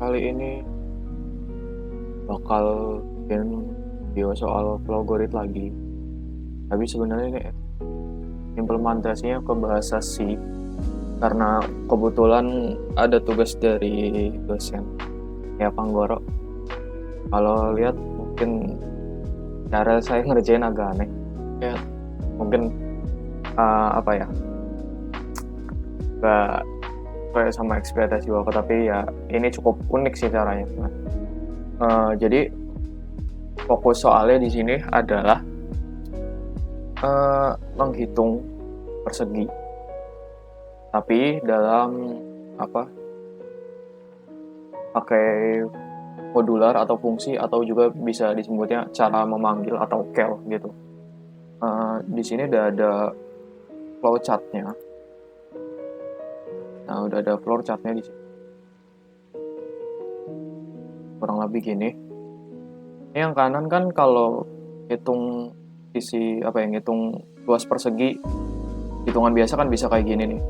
kali ini bakal bikin video soal logarit lagi. Tapi sebenarnya ini implementasinya ke bahasa C karena kebetulan ada tugas dari dosen ya Panggoro. Kalau lihat mungkin cara saya ngerjain agak aneh. Ya mungkin apa ya? Gak kayak sama ekspektasi Bapak, tapi ya ini cukup unik sih caranya. Jadi fokus soalnya di sini adalah menghitung persegi, tapi dalam pakai modular atau fungsi, atau juga bisa disebutnya cara memanggil atau cal gitu. Di sini udah ada flowchartnya. Nah, udah ada flowchartnya di sini. Kurang lebih gini. Ini yang kanan kan kalau hitung sisi hitung luas persegi, hitungan biasa kan bisa kayak gini nih.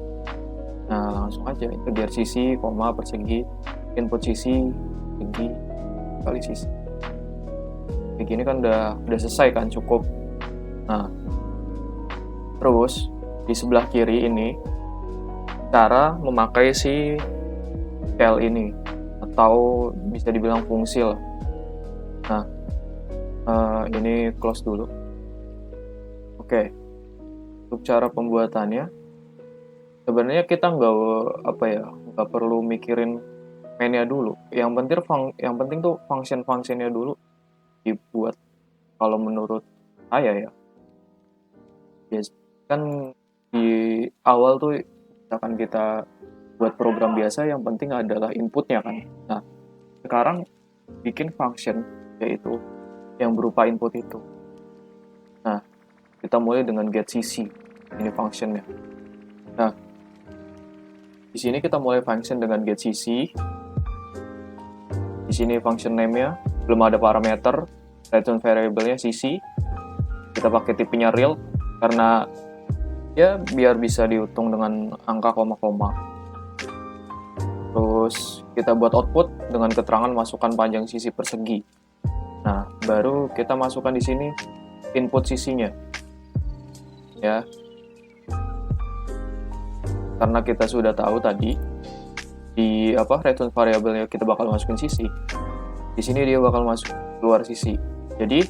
Nah, langsung aja integer sisi, koma, persegi, input sisi, persegi, kali sisi. Kayak gini kan udah selesai kan, cukup. Nah, terus di sebelah kiri ini cara memakai si cal ini, atau bisa dibilang fungsi lah. Nah, ini close dulu. Oke. Untuk cara pembuatannya, sebenarnya kita nggak perlu mikirin mainnya dulu. Yang penting tuh function-functionnya dulu dibuat. Kalau menurut saya ya, kan di awal tuh misalkan kita buat program biasa, yang penting adalah inputnya kan. Nah, sekarang bikin function, yaitu yang berupa input itu. Nah, kita mulai dengan getCC, ini functionnya. Nah, di sini kita mulai function dengan getCC. Di sini function name-nya belum ada parameter, return variable-nya cc. Kita pakai tipenya real karena ya biar bisa dihitung dengan angka koma-koma. Terus kita buat output dengan keterangan masukkan panjang sisi persegi. Nah, baru kita masukkan di sini input sisinya. Ya. Karena kita sudah tahu tadi di return variable-nya kita bakal masukin sisi. Di sini dia bakal masuk keluar sisi. Jadi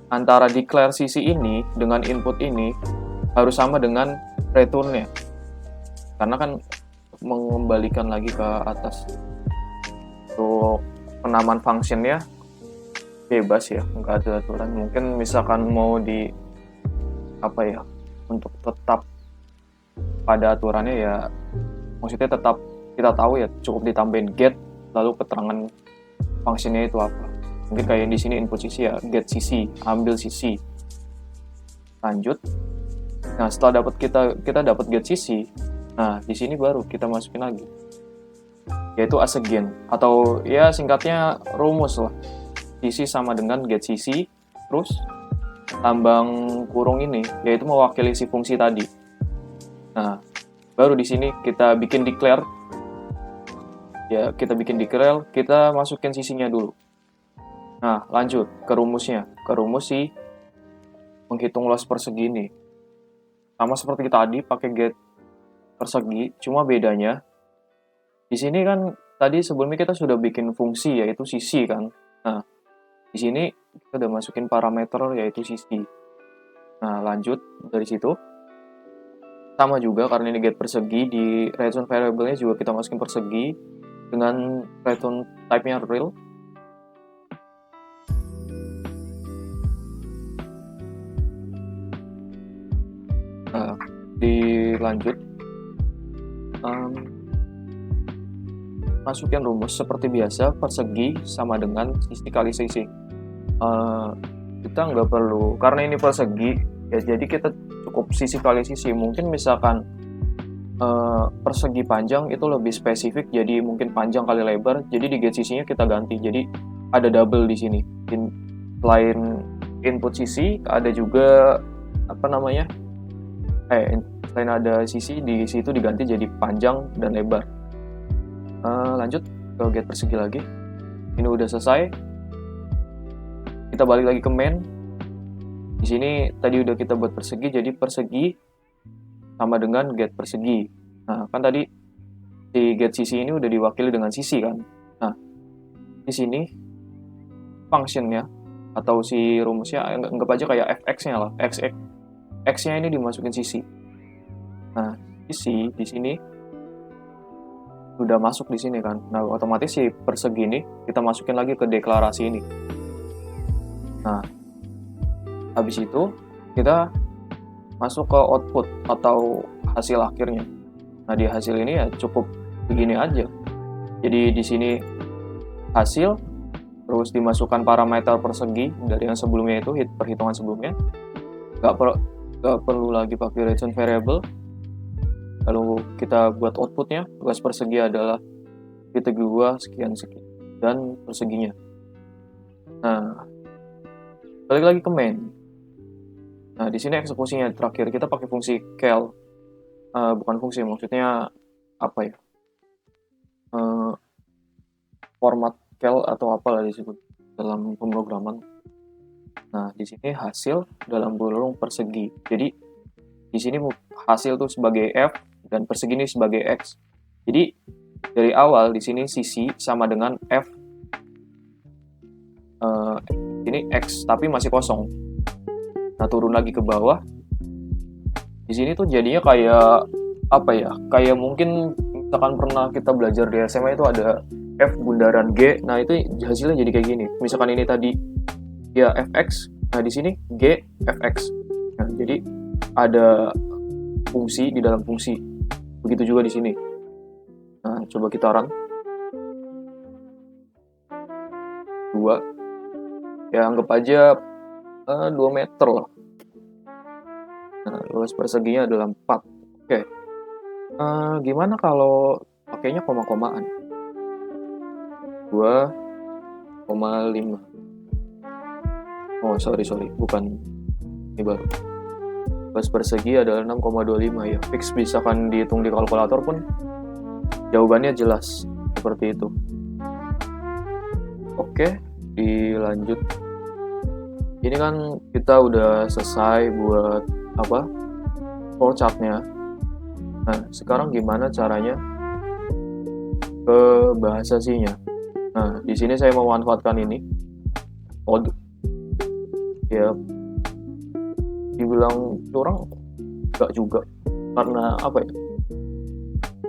antara declare sisi ini dengan input ini harus sama dengan return-nya. Karena kan mengembalikan lagi ke atas. Untuk penamaan function-nya bebas ya, nggak ada aturan. Mungkin misalkan mau di untuk tetap pada aturannya ya, maksudnya tetap kita tahu ya, cukup ditambahin get lalu keterangan function-nya itu apa. Mungkin kayak di sini input sisi ya, get sisi, ambil sisi. Lanjut. Nah, setelah kita dapat get sisi, nah di sini baru kita masukin lagi, yaitu as again, atau ya singkatnya rumus lah. Sisi sama dengan get sisi, terus tambang kurung ini, yaitu mewakili si fungsi tadi. Nah, baru di sini kita bikin declare. Ya, kita bikin declare, kita masukin sisinya dulu. Nah, lanjut ke rumusnya. Ke rumus si menghitung luas persegi ini. Sama seperti tadi pakai get persegi, cuma bedanya di sini kan tadi sebelumnya kita sudah bikin fungsi yaitu sisi kan. Nah, di sini kita udah masukin parameter yaitu sisi. Nah, lanjut dari situ. Sama juga karena ini get persegi, di return variable-nya juga kita masukin persegi dengan return type-nya real. Nah, dilanjut masukin rumus seperti biasa, persegi sama dengan sisi kali sisi. Kita nggak perlu, karena ini persegi ya, jadi kita cukup sisi kali sisi. Mungkin misalkan persegi panjang itu lebih spesifik, jadi mungkin panjang kali lebar, jadi di get sisinya kita ganti, jadi ada double di sini. Selain input sisi, ada juga selain ada sisi, di situ diganti jadi panjang dan lebar. Lanjut. ke get persegi lagi. Ini udah selesai. Kita balik lagi ke main. Di sini tadi udah kita buat persegi, jadi persegi sama dengan get persegi. Nah, kan tadi si get sisi ini udah diwakili dengan sisi kan. Nah, di sini functionnya atau si rumusnya anggap aja kayak fx-nya lah. X-nya ini dimasukin sisi. Nah, sisi di sini udah masuk di sini kan. Nah, otomatis si persegi ini kita masukin lagi ke deklarasi ini. Nah, habis itu kita masuk ke output atau hasil akhirnya. Nah, di hasil ini ya cukup begini aja. Jadi di sini hasil, terus dimasukkan parameter persegi dari yang sebelumnya itu, perhitungan sebelumnya. Nggak perlu lagi pakai return variable. Lalu kita buat outputnya, tugas persegi adalah titik 2 sekian dan perseginya. Nah, balik lagi ke main. Nah, di sini eksekusinya terakhir kita pakai fungsi cal. Bukan fungsi, maksudnya apa ya? Format cal atau apalah disebut dalam pemrograman. Nah, di sini hasil dalam kurung persegi. Jadi di sini hasil tuh sebagai f dan persegi ini sebagai x. Jadi dari awal di sini sisi sama dengan f. Ini x tapi masih kosong. Nah, turun lagi ke bawah. Di sini tuh jadinya kayak apa ya? Kayak mungkin misalkan pernah kita belajar di SMA itu ada f bundaran g. Nah, itu hasilnya jadi kayak gini. Misalkan ini tadi ya fx. Nah, di sini g fx. Nah, jadi ada fungsi di dalam fungsi. Begitu juga di sini. Nah, coba kita run. 2. Ya, anggap aja 2 meter lah. Nah, luas perseginya adalah 4. Oke. Gimana kalau pakainya koma-komaan? 2,5. Oh, sorry. Bukan. Ini baru. Luas persegi adalah 6,25 ya. Fix bisa kan dihitung di kalkulator pun jawabannya jelas seperti itu. Oke, dilanjut. Ini kan kita udah selesai buat flowchart-nya. Nah, sekarang gimana caranya ke bahasa C-nya? Nah, di sini saya memanfaatkan ini code. Ya, dibilang curang enggak juga, karena apa ya,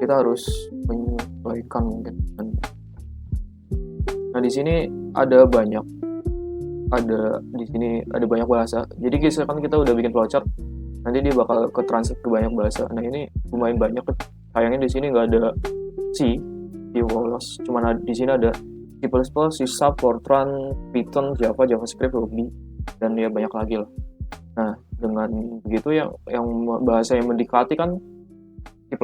kita harus menyesuaikan mungkin. Nah, di sini ada banyak bahasa. Jadi misalkan kita udah bikin flowchart, nanti dia bakal ke translate ke banyak bahasa. Nah, ini lumayan banyak. Sayangnya di sini nggak ada C, cuman di sini ada C++, C#, Fortran, Python, Java, JavaScript, Ruby, dan ya banyak lagi lah. Nah, dengan begitu yang bahasa yang mendekati kan C++,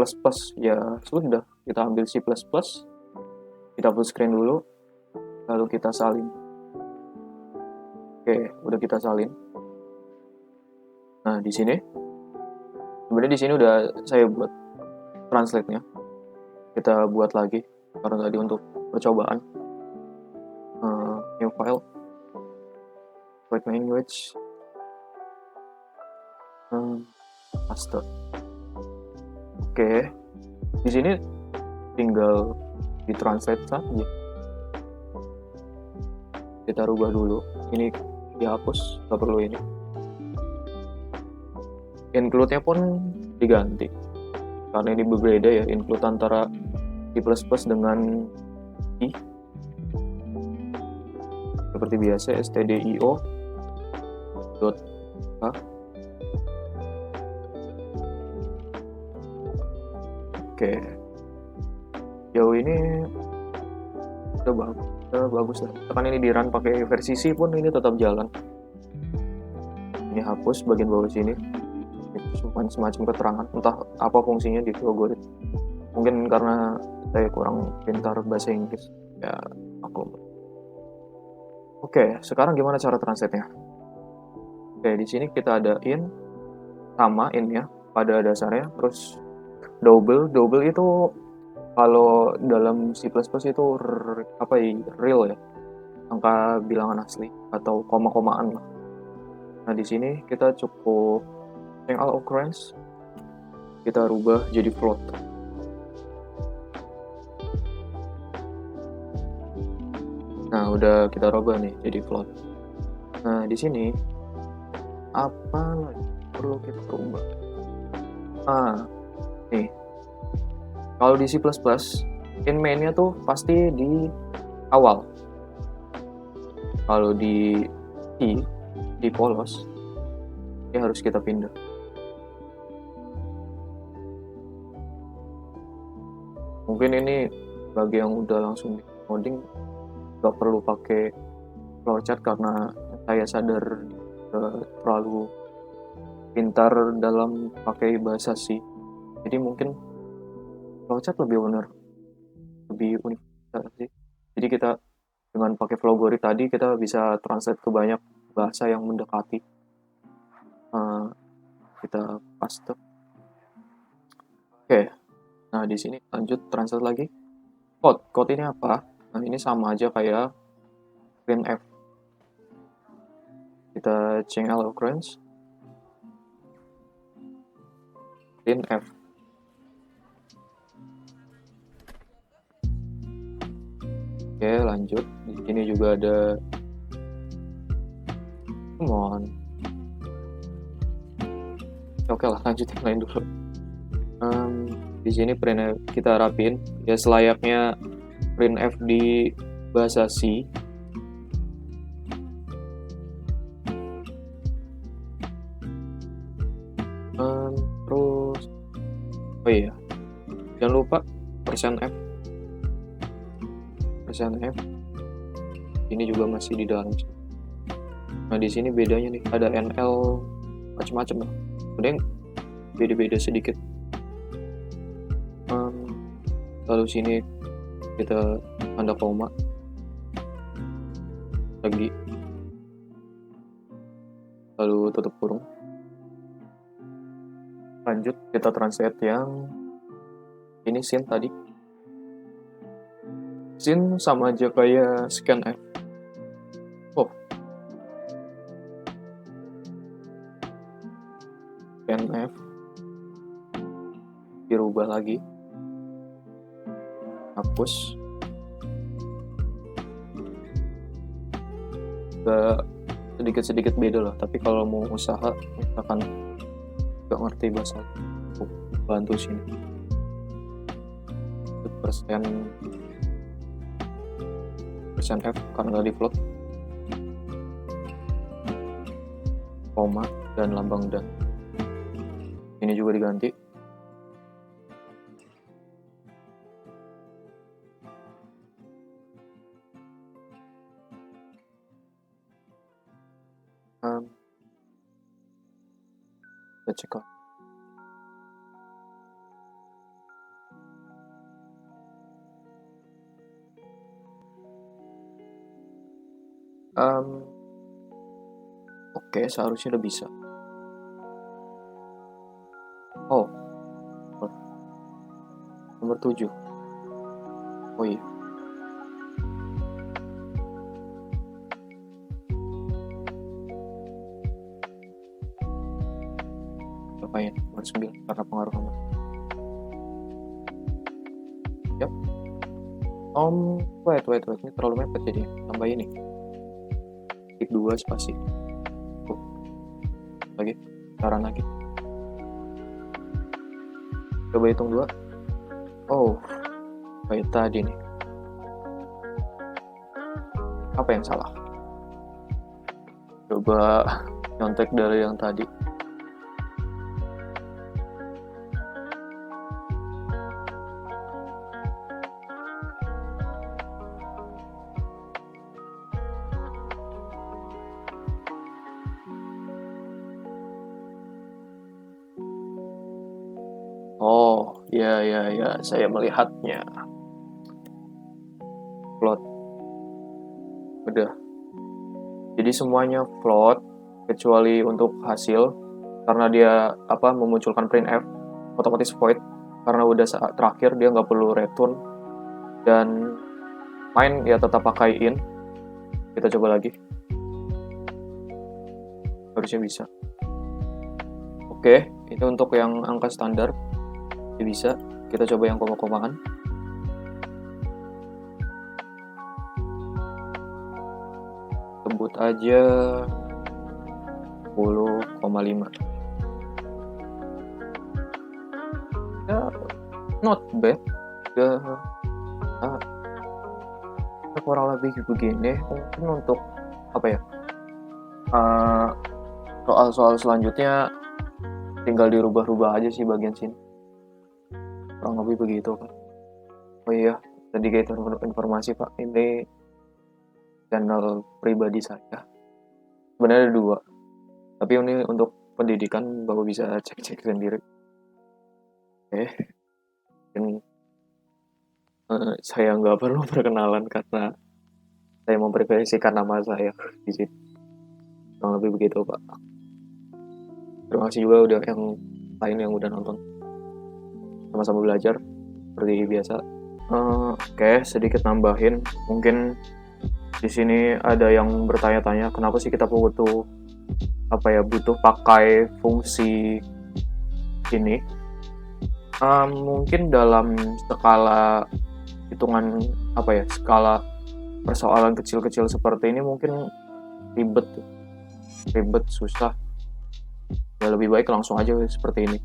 ya sudah, kita ambil C++, kita full screen dulu, lalu kita salin. Oke, udah kita salin. Nah, di sini sebenarnya di sini udah saya buat translate-nya. Kita buat lagi karena tadi untuk percobaan. New file, write language, master. Oke, di sini tinggal ditranslate saja. Kita rubah dulu. Ini dihapus, nggak perlu ini. Include-nya pun diganti. Karena ini berbeda ya, include antara C++ dengan I. Seperti biasa, stdio .h. Oke. Jauh ini udah bagus lah. Kan ini di run pakai versi C pun ini tetap jalan. Ini hapus bagian bawah sini. Itu semacam keterangan, entah apa fungsinya di algoritma. Mungkin karena saya kurang pintar bahasa Inggris, ya maklum. Oke, sekarang gimana cara translate-nya? Oke, di sini kita ada in sama in ya pada dasarnya, terus double itu Kalau dalam C++ itu apa ya, real ya, angka bilangan asli atau koma-komaan lah. Nah, di sini kita cukup single occurrence, kita rubah jadi float. Nah, udah kita rubah nih jadi float. Nah, di sini apa lagi perlu kita rubah? Nih, kalau di C++, in main-nya tuh pasti di awal. Kalau di C, di polos, ini harus kita pindah. Mungkin ini bagi yang udah langsung di coding, gak perlu pakai flowchart karena saya sadar terlalu pintar dalam pakai bahasa C. Jadi mungkin flowchart lebih benar, lebih unik sih. Jadi kita dengan pakai flowgori tadi kita bisa translate ke banyak bahasa yang mendekati. Kita paste. Oke. Nah, di sini lanjut translate lagi. Code ini apa? Nah, ini sama aja kayak printf. Kita change occurrence. Printf. Oke, lanjut. Di sini juga ada come on. Oke lah, lanjut yang lain dulu. Di sini printf kita rapin ya selayaknya printf di bahasa C. Terus oh iya, jangan lupa %f. %f ini juga masih di dalam. Nah, di sini bedanya nih ada NL macam-macam lah. Ada yang beda-beda sedikit. Lalu sini kita tanda koma lagi, lalu tutup kurung. Lanjut kita translate yang ini sin tadi. Sin sama aja kayak scanf. Scanf dirubah lagi, hapus. Sedikit-sedikit beda lah, tapi kalau mau usaha misalkan gak ngerti bahasa bantu sini %f karena di float, koma dan lambang dan ini juga diganti. Kita cek lah. Oke, seharusnya udah bisa. Oh, nomor 7. Oh iya. Ngapain? Nomor 9 karena pengaruh nomor. Yap. Wait. Ini terlalu mepet jadi. Tambah ini. Klik 2 spasi. Lagi. Saran lagi. Coba hitung 2. Oh. Kayak tadi nih. Apa yang salah? Coba nyontek dari yang tadi. Oh, ya, saya melihatnya. Float. Udah. Jadi semuanya float kecuali untuk hasil karena dia memunculkan printf otomatis void. karena udah saat terakhir dia nggak perlu return dan main ya tetap pakai in. Kita coba lagi, harusnya bisa. Oke, itu untuk yang angka standar dia bisa. Kita coba yang koma-komaan. Sebut aja 10,5. Ya, not bad. Ya, kurang lebih begini. Mungkin untuk apa ya, soal-soal selanjutnya tinggal dirubah-rubah aja sih bagian sini, kurang lebih begitu Pak. Oh iya, tadi kayak informasi Pak, ini channel pribadi saya sebenarnya ada 2, tapi ini untuk pendidikan, Bapak bisa cek-cek sendiri. Oke, dan saya nggak perlu perkenalan karena saya memprivasikan nama saya di sini. Kurang lebih begitu Pak. Terima kasih juga udah yang lain yang udah nonton. Sama-sama belajar seperti biasa. Oke, sedikit nambahin. Mungkin di sini ada yang bertanya-tanya kenapa sih kita butuh butuh pakai fungsi ini. Mungkin dalam skala hitungan skala persoalan kecil-kecil seperti ini mungkin ribet susah, ya lebih baik langsung aja seperti ini.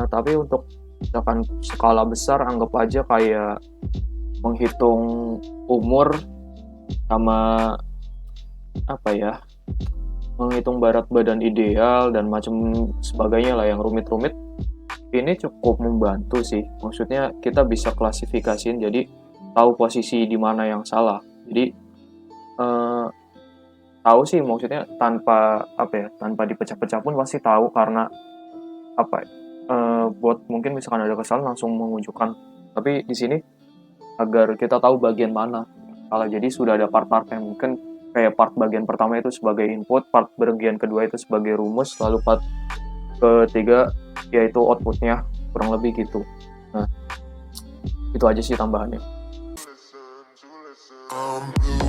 Tapi untuk misalkan skala besar, anggap aja kayak menghitung umur sama menghitung berat badan ideal dan macam sebagainya lah yang rumit-rumit. Ini cukup membantu sih, maksudnya kita bisa klasifikasiin, jadi tahu posisi di mana yang salah. Jadi tahu sih, maksudnya tanpa dipecah-pecah pun pasti tahu, karena buat mungkin misalkan ada kesalahan langsung menunjukkan. Tapi di sini agar kita tahu bagian mana salah, jadi sudah ada part-part yang mungkin kayak part bagian pertama itu sebagai input, part bagian kedua itu sebagai rumus, lalu part ketiga yaitu outputnya, kurang lebih gitu. Nah, itu aja sih tambahannya. I'm blue,